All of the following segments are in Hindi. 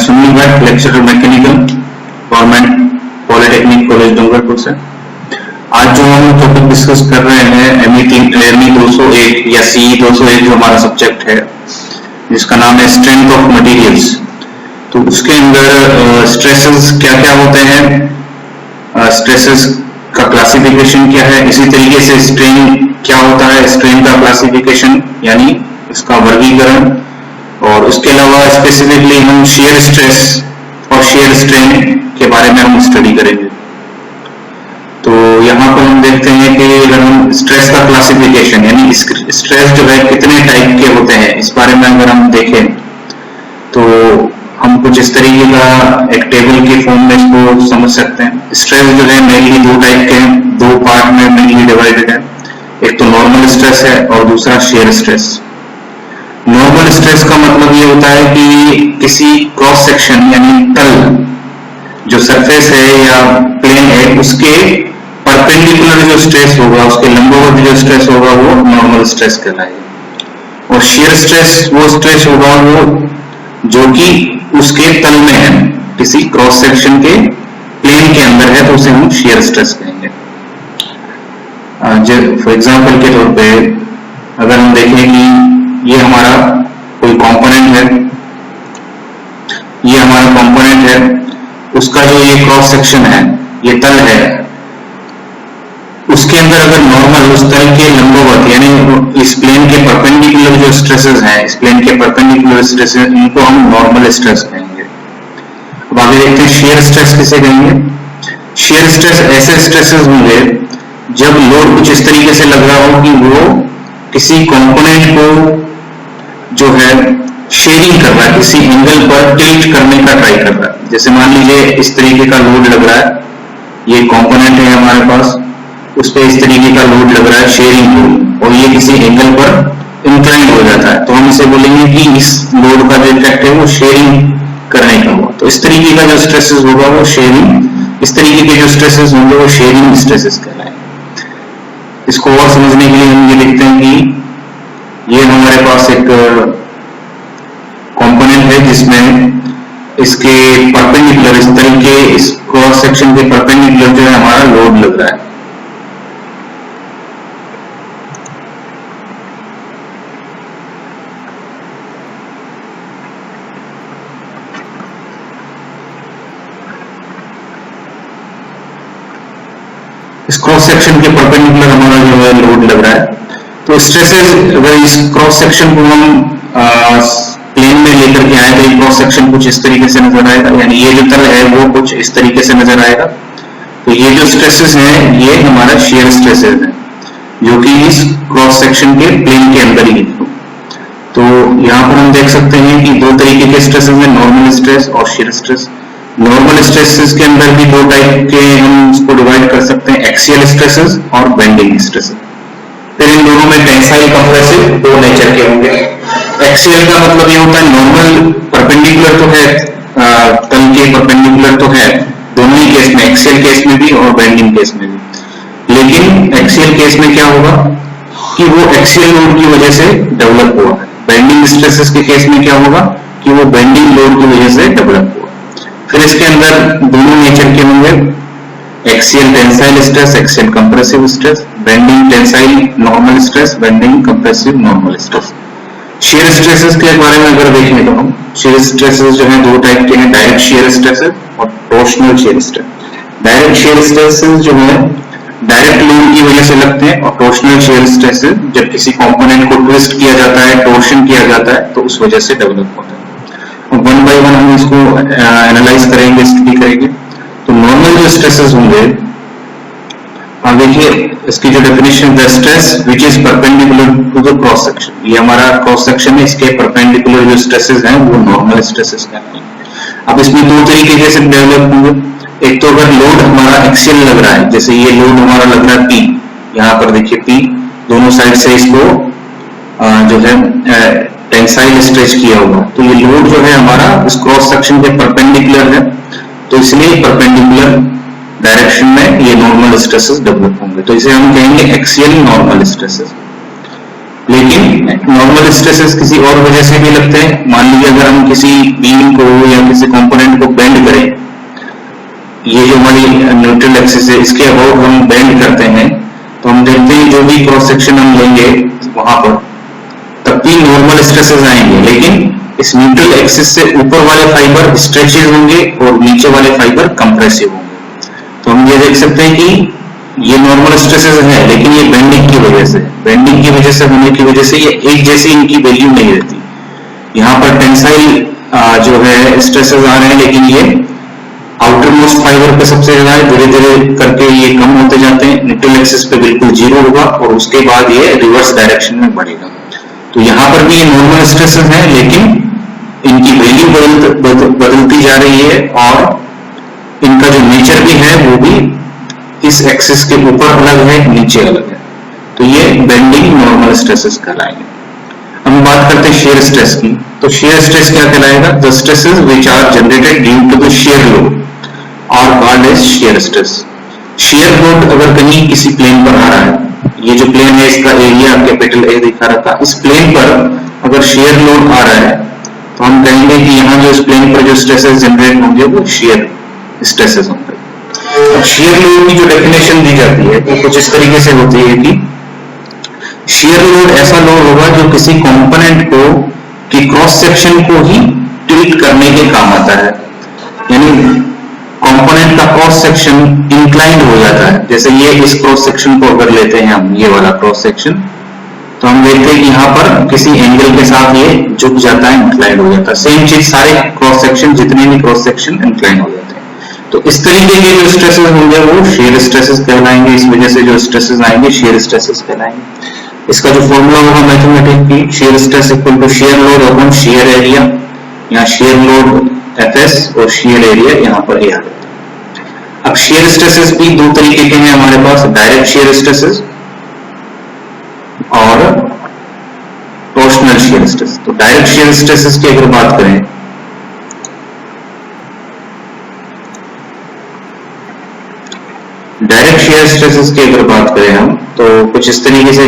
Sunil Bhatt, lecturer mechanical, government polytechnic college Dungarpur से। आज जो हम टॉपिक डिस्कस कर रहे हैं एमई 201 या सीई 201 जो हमारा सब्जेक्ट है, जिसका नाम है स्ट्रेंथ ऑफ मटेरियल्स। तो उसके अंदर स्ट्रेसेस क्या क्या होते हैं, स्ट्रेसेस का क्लासिफिकेशन क्या है, इसी तरीके से स्ट्रेन क्या होता है, स्ट्रेन का क्लासिफिकेशन यानी इसका वर्गीकरण, और उसके अलावा स्पेसिफिकली हम शियर स्ट्रेस और शियर स्ट्रेन के बारे में हम स्टडी करेंगे। तो यहाँ पर हम देखते हैं कि अगर हम स्ट्रेस का क्लासिफिकेशन यानी स्ट्रेस जो है कितने टाइप के होते हैं, इस बारे में अगर हम देखें तो हम कुछ इस तरीके का एक टेबल के फॉर्म में इसको समझ सकते हैं। स्ट्रेस जो है मेनली दो टाइप के हैं, दो पार्ट में मेनली डिवाइडेड है। एक तो नॉर्मल स्ट्रेस है और दूसरा शेयर स्ट्रेस। नॉर्मल स्ट्रेस का मतलब ये होता है कि किसी क्रॉस सेक्शन यानी तल जो सरफेस है या प्लेन है उसके परपेंडिकुलर जो स्ट्रेस होगा, उसके लंबवत जो स्ट्रेस होगा वो नॉर्मल स्ट्रेस कहलाएगा। और शेयर स्ट्रेस वो स्ट्रेस होगा वो जो कि उसके तल में है, किसी क्रॉस सेक्शन के प्लेन के अंदर है, तो उसे हम शेयर स्ट्रेस कहेंगे। फॉर एग्जांपल के तौर पे अगर हम देखें कि ये हमारा कोई कंपोनेंट है, ये हमारा कंपोनेंट है, उसका जो ये क्रॉस सेक्शन है, ये तल है, उसके अंदर अगर नॉर्मल उस तल के लंबवत यानी इस प्लेन के परपेंडिकुलर जो स्ट्रेसेस हैं, इस प्लेन के परपेंडिकुलर स्ट्रेसेस, इनको हम नॉर्मल स्ट्रेस कहेंगे। अब आगे देखते हैं शेयर स्ट्रेस किसे कहेंगे। शेयर स्ट्रेस ऐसे स्ट्रेसेस होंगे जब लोड कुछ इस तरीके से लग रहा हो कि वो किसी कंपोनेंट को जो है शेयरिंग कर रहा है, किसी एंगल पर टिल्ट करने का ट्राई कर रहा है। जैसे मान लीजिए इस तरीके का लोड लग रहा है, ये कंपोनेंट है हमारे पास, उस पर इस तरीके का लोड लग रहा है शेयरिंग लोड, और ये किसी एंगल पर इंक्लाइन हो जाता है, तो हम इसे बोलेंगे कि इस लोड का जो इफेक्ट है वो शेयरिंग करने का हुआ। तो इस तरीके का जो स्ट्रेसेस होगा वो शेयरिंग, इस तरीके के जो स्ट्रेसेस होंगे वो शेयरिंग स्ट्रेसेस कहलाएंगे। इसको और समझने के लिए हम ये देखते हैं कि ये हमारे पास एक कंपोनेंट है जिसमें इसके परपेंडिकुलर, इस तल के इस क्रॉस सेक्शन के परपेंडिकुलर जो है हमारा लोड लग रहा है। इस क्रॉस सेक्शन के परपेंडिकुलर हमारा जो है लोड लग रहा है। तो स्ट्रेसेस अगर इस क्रॉस सेक्शन को हम प्लेन में लेकर के आए तो ये क्रॉस सेक्शन कुछ इस तरीके से नजर आएगा, यानी ये जो तल है वो कुछ इस तरीके से नजर आएगा। तो ये जो स्ट्रेसेस हैं ये हमारा शेयर स्ट्रेसेस है जो कि इस क्रॉस सेक्शन के प्लेन के अंदर ही है। तो यहाँ पर हम देख सकते हैं कि दो तरीके के स्ट्रेसेस हैं, नॉर्मल स्ट्रेस और शेयर स्ट्रेस। नॉर्मल स्ट्रेसेस के अंदर भी दो टाइप के हम इसको डिवाइड कर सकते हैं, एक्सियल स्ट्रेसेस और बेंडिंग स्ट्रेसेस। फिर इन दोनों में टेंसाइल कंप्रेसिव दो नेचर के होंगे। एक्सियल का मतलब ये होता है नॉर्मल परपेंडिकुलर तो है, तल के परपेंडिकुलर तो है दोनों ही केस में, एक्सियल केस में भी और बेंडिंग केस में भी। लेकिन एक्सियल केस में क्या होगा कि वो एक्सियल लोड की वजह से डेवलप हुआ है, बेंडिंग स्ट्रेसेस के केस में क्या होगा कि वो बेंडिंग लोड की वजह से डेवलप हुआ। फिर इसके अंदर दोनों नेचर के होंगे, axial tensile stress, axial compressive stress, bending tensile normal stress, bending compressive normal stress. Shear stresses के बारे में अगर देखें तो हम शेयर स्ट्रेसेस जो है दो टाइप के हैं, डायरेक्ट शेयर स्ट्रेसेस और torsional shear stress. Direct shear stresses जो है डायरेक्ट लोड की वजह से लगते हैं, और टॉर्शनल शेयर स्ट्रेसेस जब किसी कंपोनेंट को ट्विस्ट किया जाता है, टॉर्शन किया जाता है, तो उस वजह से डेवलप होता है। वन बाय वन हम इसको एनालाइज करेंगे, स्टडी करेंगे। तो नॉर्मल जो स्ट्रेसेस होंगे, अब देखिए इसकी जो डेफिनेशन है, stress which is perpendicular to the cross section, ये हमारा क्रॉस सेक्शन है, इसके परपेंडिकुलर जो स्ट्रेसेस हैं वो नॉर्मल स्ट्रेसेस कहते हैं। अब इसमें दो तरीके से डेवलप होंगे। एक तो अगर लोड हमारा एक्सियल लग रहा है, जैसे ये लोड हमारा लग रहा है P, यहाँ पर देखिए P दोनों साइड से इसको जो है टेंसाइल स्ट्रेच किया हुआ, तो ये लोड जो है हमारा इस क्रॉस सेक्शन के परपेंडिकुलर है, तो इसलिए परपेंडिकुलर डायरेक्शन में ये नॉर्मल स्ट्रेसेस डेवलप होंगे। तो इसे हम कहेंगे एक्सियल नॉर्मल स्ट्रेसेस। लेकिन नॉर्मल स्ट्रेसेस किसी और वजह से भी लगते हैं। मान लीजिए अगर हम किसी बीम को या किसी कंपोनेंट को बेंड करें, ये जो हमारी न्यूट्रल एक्सिस है इसके अबाउट हम बेंड करते हैं, तो हम देखते हैं जो भी क्रॉस सेक्शन हम लेंगे वहां पर तब भी नॉर्मल स्ट्रेसेस आएंगे, लेकिन इस न्यूट्रल एक्सिस से ऊपर वाले फाइबर स्ट्रेचेज होंगे और नीचे वाले फाइबर कंप्रेसिव होंगे। तो हम ये देख सकते हैं कि ये नॉर्मल स्ट्रेसेस है, लेकिन ये बेंडिंग की वजह से होने की वजह से ये एक जैसी इनकी वैल्यू नहीं रहती। यहाँ पर टेंसाइल जो है स्ट्रेसेस आ रहे हैं, लेकिन ये आउटर मोस्ट फाइबर पे सबसे ज्यादा है, धीरे धीरे करके ये कम होते जाते हैं, न्यूट्रल एक्सिस पे बिल्कुल जीरो होगा और उसके बाद ये रिवर्स डायरेक्शन में बढ़ेगा। तो यहाँ पर भी ये नॉर्मल स्ट्रेसेस हैं, लेकिन इनकी वैल्यू बदलती जा रही है और इनका जो नेचर भी है वो भी इस एक्सिस के ऊपर अलग है, नीचे अलग है। तो ये बेंडिंग नॉर्मल स्ट्रेसेस कहलाएंगे। हम बात करते हैं शेयर स्ट्रेस की। तो शेयर स्ट्रेस क्या कहलाएगा? The stresses which are generated due to the shear load are called as shear stress. Shear load अगर कहीं किसी प्लेन पर आ रहा है, ये जो प्लेन है इसका एरिया कैपिटल ए दिखा रखा, इस प्लेन पर अगर शेयर लोड आ रहा है तो हम कहेंगे कि यहाँ जो इस प्लेन पर जो स्ट्रेसेस जनरेट होंगे वो शेयर स्ट्रेसेस होंगे। अब शेयर लोड की जो डेफिनेशन दी जाती है तो कुछ इस तरीके से होती है कि शेयर लोड ऐसा लोड होगा जो किसी कंपोनेंट को कि क्रॉस सेक्शन को ही टिल्ट करने के काम आता है, यानी कंपोनेंट का क्रॉस सेक्शन इंक्लाइंड हो जाता है। जैसे ये इस क्रॉस सेक्शन को अगर लेते हैं हम, ये वाला क्रॉस सेक्शन, तो हम देखते हैं कि यहाँ पर किसी एंगल के साथ ये झुक जाता है, इंक्लाइंड हो जाता है। सेम चीज सारे क्रॉस सेक्शन, जितने भी क्रॉस सेक्शन इंक्लाइंड हो जाते हैं। तो इस तरीके के जो स्ट्रेसेस होंगे वो शेयर स्ट्रेसेस कहलाएंगे। इस वजह से जो स्ट्रेसेस आएंगे शेयर स्ट्रेसेस कहलाएंगे। इसका जो फॉर्मूला होगा मैथमेटिक्स की, shear stress equal to shear load upon shear area, यहाँ शेयर लोड Fs और शेयर एरिया यहाँ पर A आ जाता है। अब शेयर स्ट्रेसेस भी दो तरीके के हैं हमारे पास, डायरेक्ट शेयर स्ट्रेसेस और टॉर्शनल शेयर स्ट्रेस। तो डायरेक्ट शेयर स्ट्रेसेस की अगर बात करें, डायरेक्ट शेयर स्ट्रेसेस की अगर बात करें हम, तो कुछ इस तरीके से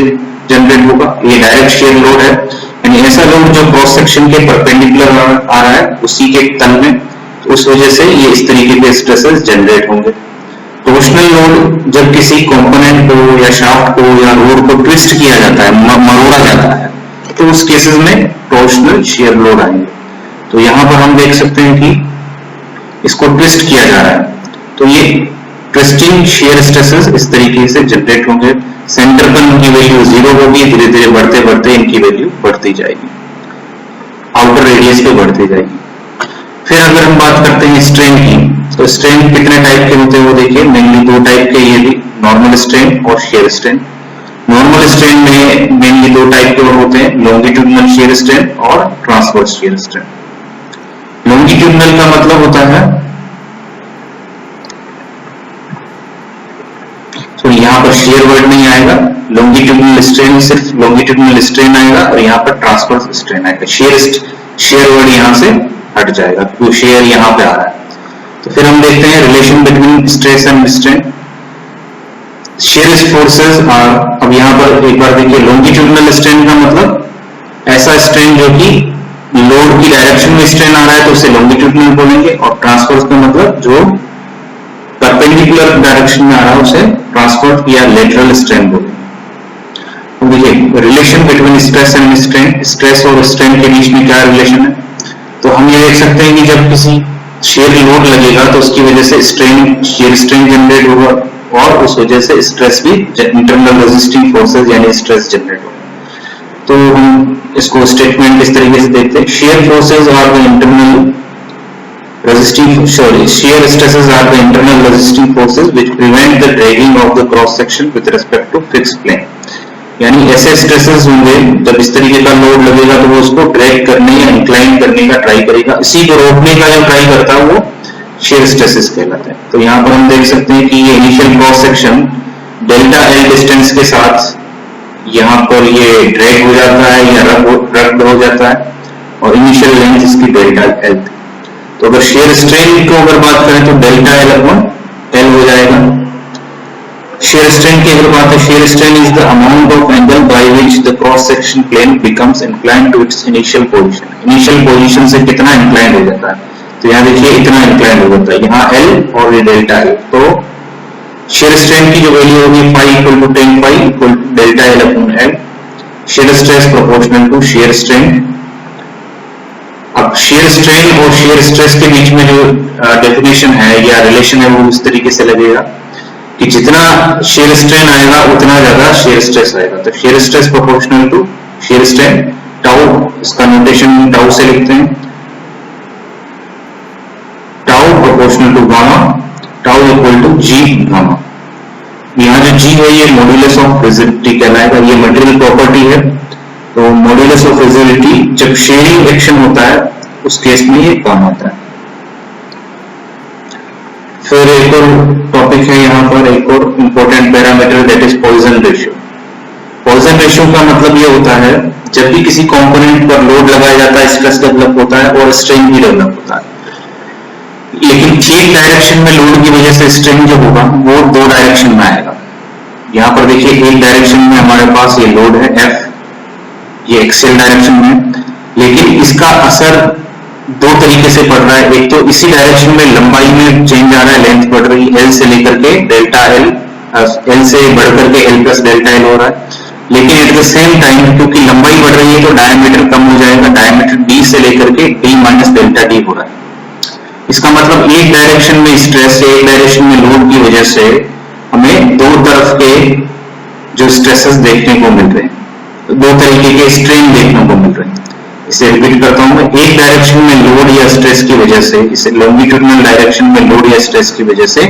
जनरेट होगा। ये डायरेक्ट शेयर लोड है, यानी ऐसा लोड जो क्रॉस सेक्शन के परपेंडिकुलर आ रहा है उसी के तल में, तो उस वजह से ये इस तरीके के स्ट्रेसेस जनरेट होंगे। टॉर्शनल लोड जब किसी कंपोनेंट को या शाफ्ट को या रोड को ट्विस्ट किया जाता है, मरोड़ा जाता है, तो उस केसेस में टॉर्शनल शेयर लोड आएंगे। तो यहां पर हम देख सकते हैं कि इसको ट्विस्ट किया जा रहा है, तो ये ट्विस्टिंग शेयर स्ट्रेसेस इस तरीके से जनरेट होंगे। सेंटर पर इनकी वैल्यू जीरो होगी, धीरे धीरे बढ़ते बढ़ते इनकी वैल्यू बढ़ती जाएगी, आउटर रेडियस पे बढ़ती जाएगी। फिर अगर हम बात करते हैं स्ट्रेन की, तो स्ट्रेन कितने टाइप के होते हैं वो देखिए, मेनली दो टाइप के, ये भी नॉर्मल स्ट्रेन और शेयर स्ट्रेन। नॉर्मल स्ट्रेन में मेनली दो टाइप के होते हैं, लॉन्गिट्यूडनल शेयर स्ट्रेन और ट्रांसवर्स शेयर स्ट्रेन। लॉन्गिट्यूडनल का मतलब होता है, तो यहाँ पर शेयर वर्ड नहीं आएगा, लॉन्गिट्यूडनल स्ट्रेन सिर्फ लॉन्गिट्यूडनल स्ट्रेन आएगा और यहाँ पर ट्रांसवर्स स्ट्रेन आएगा। शेयर वर्ड यहाँ से हट जाएगा, तो शेयर यहाँ पे आ रहा है। तो फिर हम देखते हैं relation between stress and strain. Shear forces are, अब यहाँ पर एक बार देखिए, लॉन्गिट्यूडनल स्ट्रेन का मतलब ऐसा स्ट्रेन जो कि लोड की डायरेक्शन में स्ट्रेन आ रहा है तो उसे लॉन्गिट्यूडनल बोलेंगे, और ट्रांसवर्स का मतलब जो परपेंडिकुलर डायरेक्शन में आ रहा है उसे ट्रांसवर्स या लेटरल स्ट्रेन बोलेंगे। तो देखिए relation between stress and strain, stress और स्ट्रेन के बीच में क्या रिलेशन है, तो हम ये देख सकते हैं कि जब किसी शेयर लोड लगेगा तो उसकी वजह से स्ट्रेन, शेयर स्ट्रेन जनरेट होगा और उस वजह से स्ट्रेस भी, इंटरनल रेजिस्टिंग फोर्सेस यानी स्ट्रेस जनरेट होगा। तो हम इसको स्टेटमेंट इस तरीके से देखते हैं, shear forces are the internal shear stresses are the internal resisting forces which prevent the dragging of the cross section with respect to fixed plane। यानी ऐसे स्ट्रेसेस होंगे जब इस तरीके का लोड लगेगा तो वो उसको ड्रैग करने या इंक्लाइन करने का ट्राई करेगा, इसी को रोकने का जो ट्राई करता है वो शेयर स्ट्रेसेस कहलाते हैं। तो यहाँ पर हम देख सकते हैं कि ये initial cross section delta L distance के साथ यहाँ पर ये ड्रैग हो जाता है या रब्ड हो जाता है, और इनिशियल लेंथ इसकी डेल्टा एल। तो अगर शेयर स्ट्रेन को अगर बात करें तो डेल्टा एल अपॉन एल हो जाएगा, shear strain की अगर बात है, shear strain is the amount of angle by which the cross section plane becomes inclined to its initial position. initial position से कितना inclined हो जाता है, तो यहाँ देखिए इतना inclined हो जाता है, यहाँ L और ये डेल्टा L। तो shear strain की जो वैल्यू होगी phi equal to tan phi equal to delta L upon L, shear stress proportional to shear strain। अब shear strain और shear stress के बीच में जो डेफिनेशन है या रिलेशन है वो इस तरीके से लगेगा कि जितना shear strain आएगा उतना ज्यादा shear stress आएगा। तो shear stress proportional to shear strain, tau इसका नोटेशन टाउ से लिखते हैं, tau proportional to gamma, tau equal to G gamma. यहाँ जो G है ये मॉड्यूलस ऑफ रिजिडिटी कहलाएगा, ये मटेरियल प्रॉपर्टी है। तो मॉड्यूलस ऑफ रिजिडिटी जब शेयरिंग एक्शन होता है उस केस में ये काम आता है। फिर एक और टॉपिक है यहाँ पर, एक और important parameter, that is Poisson ratio. Poisson ratio का मतलब ये होता है जब भी किसी कंपोनेंट पर लोड लगाया जाता है स्ट्रेस डेवलप होता है और स्ट्रेन भी डेवलप होता है, लेकिन एक डायरेक्शन में लोड की वजह से स्ट्रेन जो होगा वो दो डायरेक्शन में आएगा। यहाँ पर देखिए एक डायरेक्शन में हमारे पास ये लोड है F, ये एक्सियल डायरेक्शन में, लेकिन इसका असर दो तरीके से पड़ रहा है। एक तो इसी डायरेक्शन में लंबाई में चेंज आ रहा है, लेंथ बढ़ रही है L से लेकर के डेल्टा L, L से बढ़कर के L प्लस डेल्टा L हो रहा है, लेकिन एट द सेम टाइम क्योंकि लंबाई बढ़ रही है तो डायमीटर कम हो जाएगा, डायमीटर D से लेकर के D माइनस डेल्टा D हो रहा है। इसका मतलब एक डायरेक्शन में स्ट्रेस से एक डायरेक्शन में लोड की वजह से हमें दो तरफ के जो स्ट्रेसेस देखने को मिल रहे हैं, दो तरीके के स्ट्रेन देखने को मिल रहे हैं। इसे रिपीट करता हूं मैं, एक डायरेक्शन में लोड या स्ट्रेस की वजह से, इसे लॉन्गिट्यूडिनल डायरेक्शन में लोड या स्ट्रेस की वजह से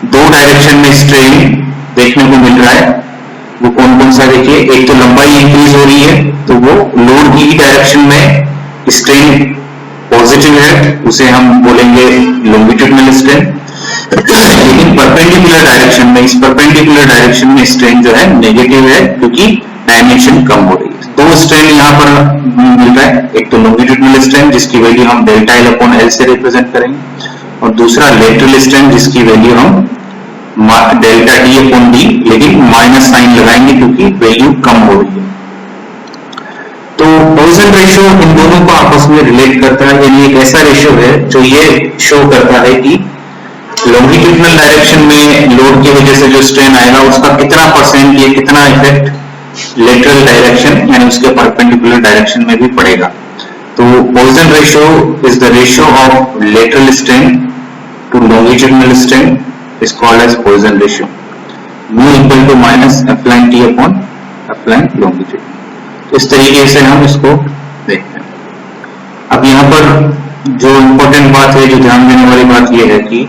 दो डायरेक्शन में स्ट्रेन देखने को मिल रहा है। वो कौन कौन सा देखिए, एक तो लंबाई इंक्रीज हो रही है तो वो लोड की डायरेक्शन में स्ट्रेन पॉजिटिव है, उसे हम बोलेंगे लॉन्गिट्यूडिनल स्ट्रेन, लेकिन परपेंडिकुलर डायरेक्शन में, इस परपेंडिकुलर डायरेक्शन में स्ट्रेन जो है नेगेटिव है क्योंकि डायमेंशन कम हो रही है। दो स्ट्रेन यहाँ पर मिल रहा है, एक तो लॉन्गिट्यूडिनल स्ट्रेन जिसकी वैल्यू हम डेल्टा L अपॉन L से रिप्रेजेंट करेंगे, और दूसरा लेटरल स्ट्रेन जिसकी वैल्यू हम डेल्टा D अपॉन D, लेकिन माइनस साइन लगाएंगे क्योंकि वैल्यू कम हो रही है। तो पॉइसन रेशियो इन दोनों को आपस में रिलेट करता है, यानी एक ऐसा रेशियो है जो ये शो करता है कि लॉन्गिट्यूडिनल डायरेक्शन में लोड की वजह से जो स्ट्रेन आएगा उसका कितना परसेंट, ये कितना इफेक्ट लेटरल डायरेक्शन यानी उसके परपेंडिकुलर डायरेक्शन में भी पड़ेगा। तो Poisson ratio is the ratio of lateral strain to longitudinal strain is called as Poisson ratio, mu equal to minus F line T upon F line longitude. तो इस तरीके से हम इसको देखते हैं। अब यहाँ पर जो इंपॉर्टेंट बात है, जो ध्यान देने वाली बात यह है कि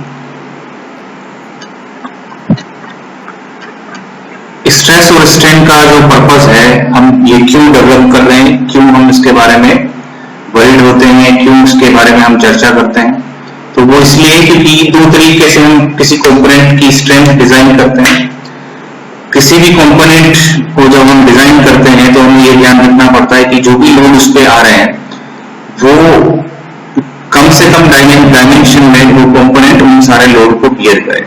स्ट्रेस और स्ट्रेन का जो पर्पस है, हम ये क्यों डेवलप कर रहे हैं, क्यों हम इसके बारे में वरीड होते हैं, क्यों इसके बारे में हम चर्चा करते हैं, तो वो इसलिए क्योंकि दो तरीके से हम किसी कंपोनेंट की स्ट्रेंथ डिजाइन करते हैं। किसी भी कंपोनेंट को जब हम डिजाइन करते हैं तो हमें ये ध्यान रखना पड़ता है कि जो भी लोड उस पर आ रहे हैं वो कम से कम डायमेंशन में वो कंपोनेंट उन सारे लोड को बियर करे।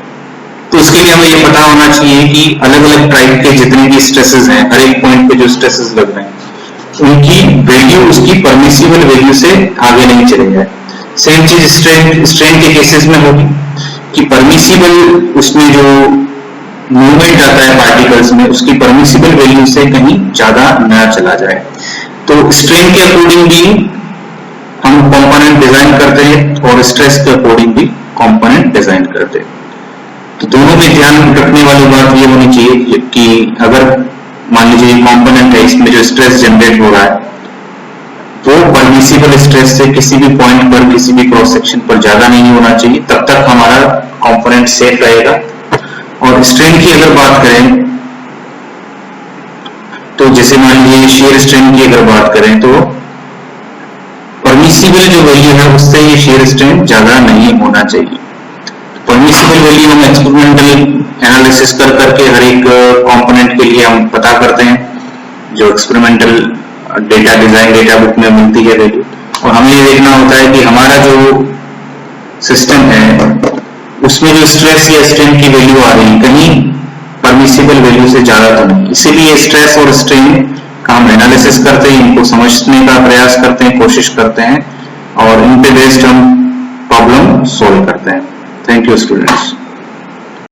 तो उसके लिए हमें ये पता होना चाहिए कि अलग अलग टाइप के जितने भी स्ट्रेसेस हैं, हर एक पॉइंट पे जो स्ट्रेसेस लग रहे हैं उनकी वैल्यू उसकी परमिसिबल वैल्यू से आगे नहीं चले जाए। सेम चीज स्ट्रेन के केसेस में होगी कि परमिसिबल उसमें जो मूवमेंट आता है पार्टिकल्स में उसकी परमिसिबल वैल्यू से कहीं ज्यादा न चला जाए। तो स्ट्रेन के अकॉर्डिंग भी हम कंपोनेंट डिजाइन करते हैं और स्ट्रेस के अकॉर्डिंग भी कंपोनेंट डिजाइन करते हैं। तो दोनों में ध्यान रखने वाली बात ये होनी चाहिए कि अगर मान लीजिए कंपोनेंट है, इसमें जो स्ट्रेस जनरेट हो रहा है वो परमिसिबल स्ट्रेस से किसी भी पॉइंट पर, किसी भी क्रॉस सेक्शन पर ज्यादा नहीं होना चाहिए, तब तक हमारा कंपोनेंट सेफ रहेगा। और स्ट्रेन की अगर बात करें तो जैसे मान लीजिए शेयर स्ट्रेन की अगर बात करें तो परमिसिबल जो वैल्यू है उससे ये शेयर स्ट्रेन ज्यादा नहीं होना चाहिए। परमिसिबल वैल्यू हम एक्सपेरिमेंटल एनालिसिस कर करके हर एक कंपोनेंट के लिए हम पता करते हैं, जो experimental data design data book में मिलती है वैल्यू, और हमें ये देखना होता है कि हमारा जो सिस्टम है उसमें जो स्ट्रेस या स्ट्रेन की वैल्यू आ रही है कहीं परमिसिबल वैल्यू से ज्यादा तो नहीं। इसीलिए स्ट्रेस और स्ट्रेन का हम एनालिसिस करते हैं, इनको समझने का प्रयास करते हैं, कोशिश करते हैं और इन पे बेस्ड हम प्रॉब्लम सॉल्व करते हैं। Thank you students.